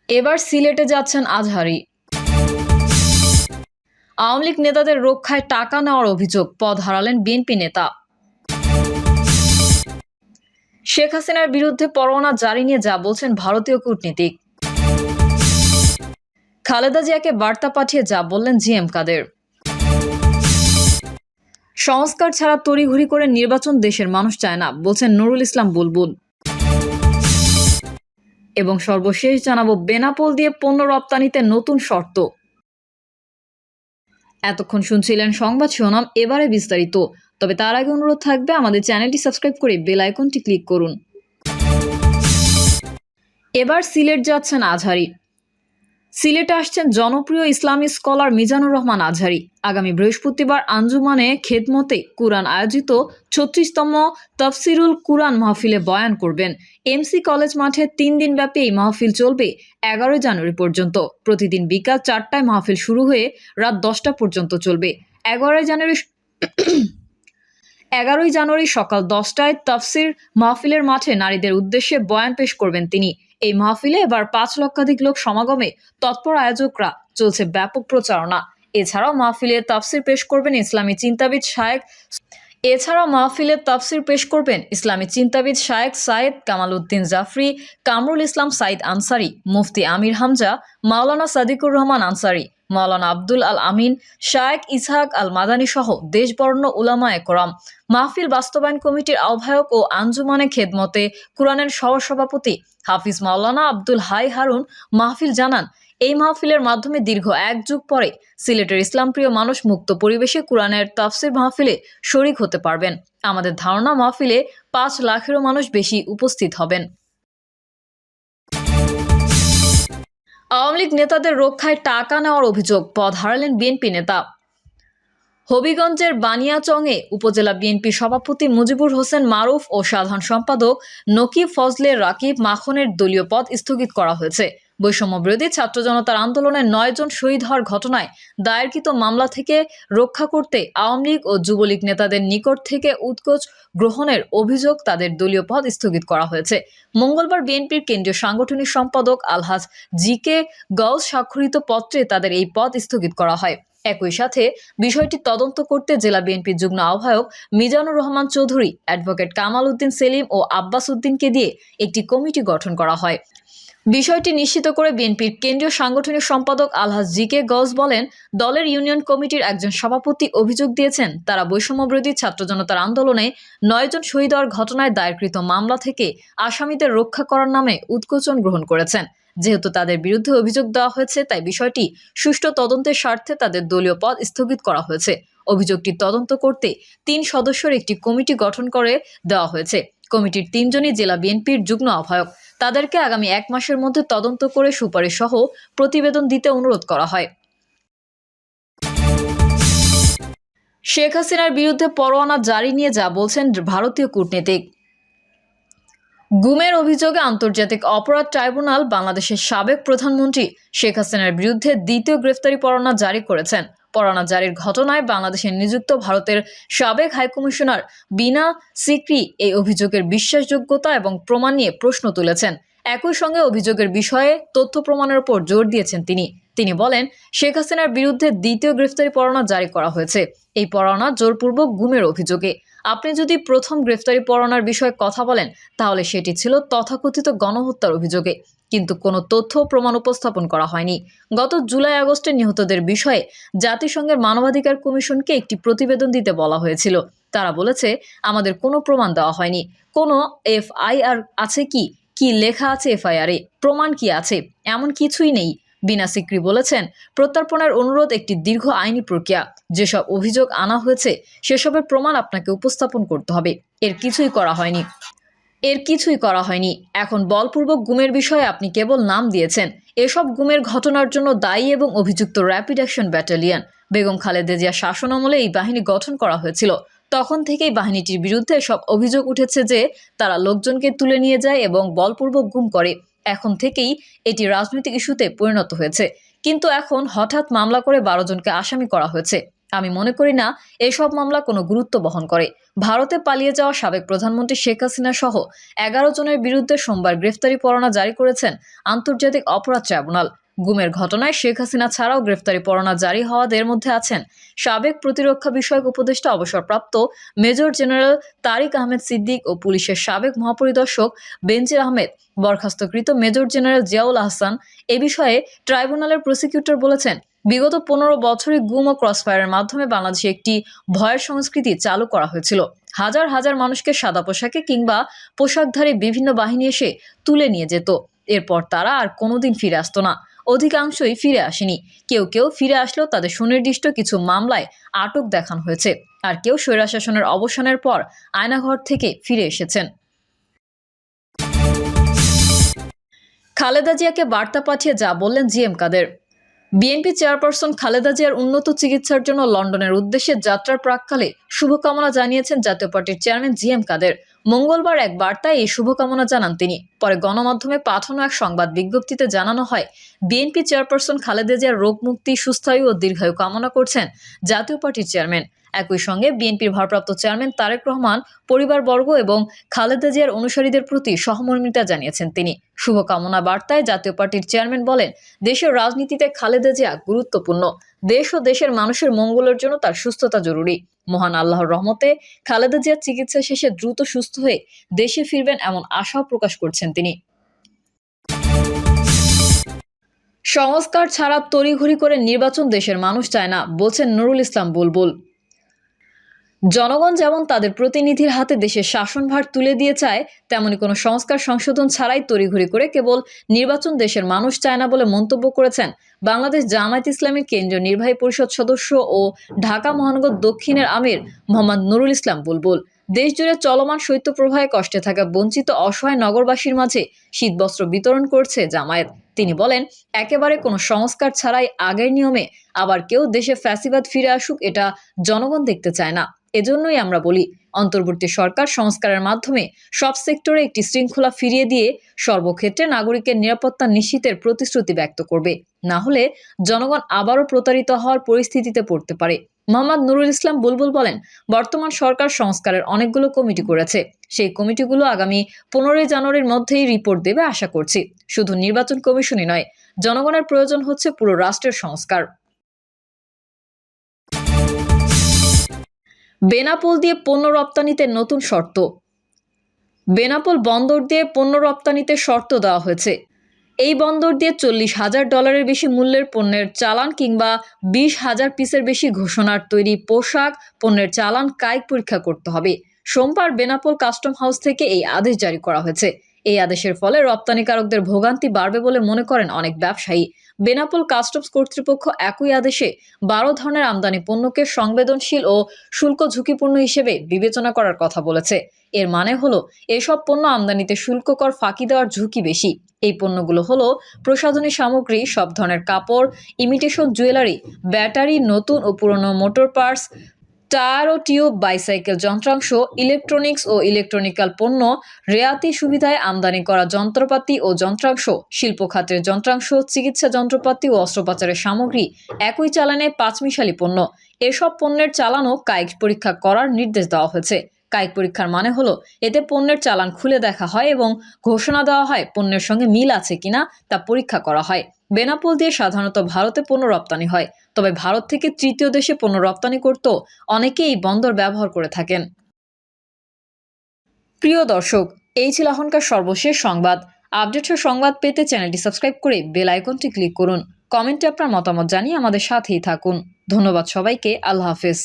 এবার সিলেটে যাচ্ছেন আজহারী। আওয়ামী লীগ নেতাদের রক্ষায় টাকা নেওয়ার অভিযোগ, পদ হারালেন বিএনপি নেতা। শেখ হাসিনার বিরুদ্ধে পরোয়ানা জারি নিয়ে যা বলছেন ভারতীয় কূটনীতিক। খালেদা জিয়াকে বার্তা পাঠিয়ে যা বললেন জিএম কাদের। সংস্কার ছাড়া তড়িঘড়ি করে নির্বাচন দেশের মানুষ চায় না, বলছেন নুরুল ইসলাম বুলবুল। এবং সর্বশেষ জানাবো বেনাপোল দিয়ে পণ্য রপ্তানিতে নতুন শর্ত। এতক্ষণ শুনছিলেন সংবাদ শিরোনাম, এবারে বিস্তারিত। তবে তার আগে অনুরোধ থাকবে আমাদের চ্যানেলটি সাবস্ক্রাইব করে বেল আইকনটি ক্লিক করুন। এবার সিলেট যাচ্ছেন আজহারী। সিলেটে আসছেন জনপ্রিয় ইসলামী স্কলার মিজানুর রহমান আজহারী। আগামী বৃহস্পতিবার আঞ্জুমানে খেদমতে কুরআন আয়োজিত ৩৬তম তফসিরুল কুরআন মাহফিলে বয়ান করবেন। এমসি কলেজ মাঠে ৩ দিনব্যাপী এই মাহফিল চলবে ১১ জানুয়ারি পর্যন্ত। প্রতিদিন বিকাল ৪টায় মাহফিল শুরু হয়ে রাত ১০টা পর্যন্ত চলবে। ১১ই জানুয়ারি সকাল ১০টায় তফসির মাহফিলের মাঠে নারীদের উদ্দেশ্যে বয়ান পেশ করবেন তিনি। এই মাহফিলে এবার ৫ লক্ষাধিক লোক সমাগমে তৎপর আয়োজকরা, চলছে ব্যাপক প্রচারণা। এছাড়াও মাহফিলে তাফসির পেশ করবেন ইসলামী চিন্তাবিদ শায়েখ সায়েদ কামাল উদ্দিন জাফরি, কামরুল ইসলাম সাইদ আনসারি, মুফতি আমির হামজা, মাওলানা সাদিকুর রহমান আনসারি, মাওলানা আব্দুল আল আমিন, শায়েখ ইসহাক আল মাদানী সহ দেশবরেণ্য উলামায়ে কেরাম। মাহফিল বাস্তবায়ন কমিটির আহ্বায়ক ও আঞ্জুমানে খেদমতে কুরআনের সহসভাপতি হাফিজ মাওলানা আব্দুল হাই হারুন মাহফিল জানান, এই মাহফিলের মাধ্যমে দীর্ঘ ১ যুগ পরে সিলেটের ইসলামপ্রিয় মানুষ মুক্ত পরিবেশে কুরআনের তাফসির মাহফিলে শরিক হতে পারবেন। আমাদের ধারণা মাহফিলে ৫ লাখেরও মানুষ বেশি উপস্থিত হবেন। আওয়ামী লীগ নেতাদের রক্ষায় টাকা নেওয়ার অভিযোগ, পদ হারালেন বিএনপি নেতা। হবিগঞ্জের বানিয়াচংয়ে উপজেলা বিএনপি সভাপতি মুজিবুর হোসেন মারুফ ও সাধারণ সম্পাদক নকিব ফজলে রাকিব মাখনের দলীয় পদ স্থগিত করা হয়েছে। বৈষম্য বিরোধী ছাত্র জনতার আন্দোলনে ৯ জন শহীদ হওয়ার ঘটনায় দায়েরকৃত মামলা থেকে রক্ষা করতে আওয়ামী লীগ ও যুবলীগ নেতাদের নিকট থেকে উৎকোচ গ্রহণের অভিযোগ তাদের দলীয় পদ স্থগিত করা হয়েছে। মঙ্গলবার বিএনপির কেন্দ্রীয় সাংগঠনিক সম্পাদক আলহাজ জি.কে. গউস স্বাক্ষরিত পত্রে তাদের এই পদ স্থগিত করা হয়। একই সাথে বিষয়টি তদন্ত করতে জেলা বিএনপির যুগ্ম আহ্বায়ক মিজানুর রহমান চৌধুরী, অ্যাডভোকেট কামাল উদ্দিন সেলিম ও আব্বাস উদ্দিনকে দিয়ে একটি কমিটি গঠন করা হয়। বিষয়টি নিশ্চিত করে বিএনপির কেন্দ্রীয় সাংগঠনিক সম্পাদক আলহাজ জি.কে. গউস বলেন, দলের ইউনিয়ন কমিটির একজন সভাপতি অভিযোগ দিয়েছেন, তারা বৈষম্যবিরোধী ছাত্র জনতার আন্দোলনে ৯ জন শহীদ হওয়ার ঘটনায় দায়েরকৃত মামলা থেকে আসামিদের রক্ষা করার নামে উৎকোচন গ্রহণ করেছেন। যেহেতু তাদের বিরুদ্ধে অভিযোগ দেওয়া হয়েছে, তাই বিষয়টি সুষ্ঠু তদন্তের স্বার্থে তাদের দলীয় পদ স্থগিত করা হয়েছে। অভিযোগটি তদন্ত করতে ৩ সদস্যের একটি কমিটি গঠন করে দেওয়া হয়েছে। কমিটির ৩ জনই জেলা বিএনপির যুগ্ম আহ্বায়ক। তাদেরকে আগামী ১ মাসের মধ্যে তদন্ত করে সুপারিশ সহ প্রতিবেদন দিতে অনুরোধ করা হয়। শেখ হাসিনার বিরুদ্ধে পরোয়ানা জারি নিয়ে যা বলছেন ভারতীয় কূটনীতিক। গুমের অভিযোগে আন্তর্জাতিক অপরাধ ট্রাইব্যুনাল বাংলাদেশের সাবেক প্রধানমন্ত্রী শেখ হাসিনার বিরুদ্ধে দ্বিতীয় গ্রেফতারি পরোয়ানা জারি করেছেন। পরোয়ানা জারির ঘটনায় বাংলাদেশে নিযুক্ত ভারতের সাবেক হাইকমিশনার বিনা সিকরি এই অভিযোগের বিশ্বাসযোগ্যতা এবং প্রমাণ নিয়ে প্রশ্ন তুলেছেন। একই সঙ্গে অভিযোগের বিষয়ে তথ্য প্রমাণের উপর জোর দিয়েছেন তিনি বলেন, শেখ হাসিনার বিরুদ্ধে দ্বিতীয় গ্রেফতারি পরোয়ানা জারি করা হয়েছে। এই পরোয়ানা জোরপূর্বক গুমের অভিযোগে। আপনি যদি প্রথম গ্রেফতারি পরোয়ানার বিষয়ে কথা বলেন, তাহলে সেটি ছিল তথাকথিত গণহত্যার অভিযোগে, কিন্তু কোনো তথ্য প্রমাণ উপস্থাপন করা হয়নি। গত জুলাই-আগস্টে নিহতদের বিষয়ে জাতিসংঘের মানবাধিকার কমিশনকে একটি প্রতিবেদন দিতে বলা হয়েছিল। তারা বলেছে, আমাদের কোনো প্রমাণ দেওয়া হয়নি। কোনো এফআইআর আছে কি লেখা আছে এফআইআরে, প্রমাণ কি আছে, এমন কিছুই নেই। বিনা সিকরি বলেছেন, প্রত্যর্পণের অনুরোধ একটি দীর্ঘ আইনি প্রক্রিয়া। যেসব অভিযোগ আনা হয়েছে সেসবের প্রমাণ আপনাকে উপস্থাপন করতে হবে। এর কিছুই করা হয়নি। এখন বলপূর্বক গুমের বিষয়ে আপনি কেবল নাম দিয়েছেন। এসব গুমের ঘটনার জন্য দায়ী এবং অভিযুক্ত rapid action battalion. Begum Khaleda Zia শাসনামলে এই বাহিনী গঠন করা হয়েছিল। তখন থেকেই বাহিনীটির বিরুদ্ধে সব অভিযোগ উঠেছে যে তারা লোকজনকে তুলে নিয়ে যায় এবং বলপূর্বক গুম করে। এখন থেকেই এটি রাজনৈতিক ইস্যুতে পরিণত হয়েছে। কিন্তু এখন হঠাৎ মামলা করে ১২ জনকে আসামি করা হয়েছে। আমি মনে করি না এসব মামলা কোনো গুরুত্ব বহন করে। ভারতে পালিয়ে যাওয়া সাবেক প্রধানমন্ত্রী শেখ হাসিনা সহ 11 জনের বিরুদ্ধে সোমবার গ্রেফতারি পরোয়ানা জারি করেছেন আন্তর্জাতিক অপরাধ ট্রাইব্যুনাল। গুমের ঘটনায় শেখ হাসিনা ছাড়াও গ্রেফতারি পরোয়ানা জারি হওয়াদের মধ্যে আছেন সাবেক প্রতিরক্ষা বিষয়ক উপদেষ্টা অবসরপ্রাপ্ত মেজর জেনারেল তারিক আহমেদ সিদ্দিক ও পুলিশের সাবেক মহাপরিদর্শক বেনজির আহমেদ। বরখাস্তকৃত মেজর জেনারেল জিয়াউল আহসান। এ বিষয়ে ট্রাইব্যুনালের প্রসিকিউটর বলেছেন, বিগত 15 বছরে গুম ও ক্রসফায়ারের মাধ্যমে বাংলাদেশে একটি ভয়ের সংস্কৃতি চালু করা হয়েছিল। হাজার হাজার মানুষকে সাদা পোশাকে কিংবা পোশাকধারী বিভিন্ন বাহিনী এসে তুলে নিয়ে যেত। এরপর তারা আর কোনোদিন ফিরে আসতো না। অধিকাংশই ফিরে আসেনি। কেউ কেউ ফিরে আসলেও তাদের সুনির্দিষ্ট কিছু মামলায় আটক দেখানো হয়েছে, আর কেউ স্বৈরশাসনের অবসানের পর আয়নাঘর থেকে ফিরে এসেছেন। খালেদা জিয়াকে বার্তা পাঠিয়ে যা বললেন জিএম কাদের। বিএনপি চেয়ারপারসন খালেদা জিয়ার উন্নত চিকিৎসার জন্য লন্ডনের উদ্দেশ্যে যাত্রার প্রাক্কালে শুভকামনা জানিয়েছেন জাতীয় পার্টির চেয়ারম্যান জিএম কাদের। মঙ্গলবার এক বার্তায় এই শুভকামনা জানান তিনি। পরে গণমাধ্যমে পাঠানো এক সংবাদ বিজ্ঞপ্তিতে জানানো হয়, বিএনপি চেয়ারপারসন খালেদা জিয়ার রোগ মুক্তি, সুস্থায়ু ও দীর্ঘায়ু কামনা করছেন জাতীয় পার্টির চেয়ারম্যান। একই সঙ্গে বিএনপির ভারপ্রাপ্ত চেয়ারম্যান তারেক রহমান, পরিবারবর্গ এবং খালেদা জিয়ার অনুসারীদের প্রতি সহমর্মিতা জানিয়েছেন তিনি। শুভকামনা বার্তায় জাতীয় পার্টির চেয়ারম্যান বলেন, দেশের রাজনীতিতে খালেদা জিয়া গুরুত্বপূর্ণ। দেশ ও দেশের মানুষের মঙ্গলের জন্য তার সুস্থতা জরুরি। মহান আল্লাহর রহমতে খালেদা জিয়ার চিকিৎসা শেষে দ্রুত সুস্থ হয়ে দেশে ফিরবেন এমন আশাও প্রকাশ করছেন তিনি। সংস্কার ছাড়া তড়িঘড়ি করে নির্বাচন দেশের মানুষ চায় না, বলছেন নুরুল ইসলাম বুলবুল। জনগণ যেমন তাদের প্রতিনিধির হাতে দেশের শাসনভার তুলে দিয়ে চায়, তেমনি কোনো সংস্কার সংশোধন ছাড়াই তড়িঘড়ি করে কেবল নির্বাচন দেশের মানুষ চায় না বলে মন্তব্য করেছেন বাংলাদেশ জামায়াত ইসলামীর কেন্দ্রীয় নির্বাহী পরিষদ সদস্য ও ঢাকা মহানগর দক্ষিণের আমির মোহাম্মদ নুরুল ইসলাম বুলবুল। দেশজুড়ে চলমান শৈত্যপ্রবাহে কষ্টে থাকা বঞ্চিত অসহায় নগরবাসীর মাঝে শীতবস্ত্র বিতরণ করছে জামায়াত। তিনি বলেন, একেবারে কোনো সংস্কার ছাড়াই আগের নিয়মে আবার কেউ দেশে ফ্যাসিবাদ ফিরে আসুক, এটা জনগণ দেখতে চায় না। এজন্যই আমরা বলি, অন্তর্বর্তী সরকার সংস্কারের মাধ্যমে সব সেক্টরে একটি শৃঙ্খলা ফিরিয়ে দিয়ে সর্বক্ষেত্রে নাগরিকের নিরাপত্তা নিশ্চিতের প্রতিশ্রুতি ব্যক্ত করবে। না হলে জনগণ আবারও প্রতারিত হওয়ার পরিস্থিতিতে পড়তে পারে। মোহাম্মদ নুরুল ইসলাম বুলবুল বলেন, বর্তমান সরকার সংস্কারের অনেকগুলো কমিটি করেছে। সেই কমিটিগুলো আগামী 15 জানুয়ারির মধ্যেই রিপোর্ট দেবে আশা করছি। শুধু নির্বাচন কমিশনই নয়, জনগণের প্রয়োজন হচ্ছে পুরো রাষ্ট্রের সংস্কার। বেনাপোল দিয়ে পণ্য রপ্তানিতে নতুন শর্ত। বেনাপোল বন্দর দিয়ে পণ্য রপ্তানিতে শর্ত দেওয়া হয়েছে। এই বন্দর দিয়ে $40,000 বেশি মূল্যের পণ্যের চালান কিংবা 20,000 পিসের বেশি ঘোষণার তৈরি পোশাক পণ্যের চালান কায়িক পরীক্ষা করতে হবে। সোমবার বেনাপোল কাস্টম হাউস থেকে এই আদেশ জারি করা হয়েছে। এই আদেশের ফলে রপ্তানিকারকদের ভোগান্তি বাড়বে বলে মনে করেন অনেক ব্যবসায়ী। বেনাপোল কাস্টমস কর্তৃপক্ষ একই আদেশে 12 ধরনের আমদানি পণ্যকে সংবেদনশীল ও শুল্ক ঝুঁকিপূর্ণ হিসেবে বিবেচনা করার কথা বলেছে। এর মানে হলো, এসব পণ্য আমদানিতে শুল্ক কর ফাঁকি দেওয়ার ঝুঁকি বেশি। এই পণ্যগুলো হলো প্রসাধনী সামগ্রী, সব ধরনের কাপড়, ইমিটেশন জুয়েলারি, ব্যাটারি, নতুন ও পুরনো মোটর পার্টস, টায়ার ও টিউব, বাইসাইকেল যন্ত্রাংশ, ইলেকট্রনিক্স ও ইলেকট্রনিক্যাল পণ্য, রেয়াতি সুবিধায় আমদানি করা যন্ত্রপাতি ও যন্ত্রাংশ, শিল্প খাতের যন্ত্রাংশ, চিকিৎসা যন্ত্রপাতি ও অস্ত্রোপচারের সামগ্রী, একই চালানে পাঁচমিশালি পণ্য। এসব পণ্যের চালানও কায়িক পরীক্ষা করার নির্দেশ দেওয়া হয়েছে। কায়িক পরীক্ষার মানে হলো, এতে পণ্যের চালান খুলে দেখা হয় এবং ঘোষণা দেওয়া হয় পণ্যের সঙ্গে মিল আছে কিনা তা পরীক্ষা করা হয়। বেনাপোল দিয়ে সাধারণত ভারতে পণ্য রপ্তানি হয়, তবে ভারত থেকে তৃতীয় দেশে পণ্য রপ্তানি করতেও অনেকে এই বন্দর ব্যবহার করে থাকেন। প্রিয় দর্শক, এই ছিল এখনকার সর্বশেষ সংবাদ। আপডেটের সংবাদ পেতে চ্যানেলটি সাবস্ক্রাইব করে বেল আইকনটি ক্লিক করুন। কমেন্টে আপনার মতামত জানিয়ে আমাদের সাথেই থাকুন। ধন্যবাদ সবাইকে। আল্লাহ হাফেজ।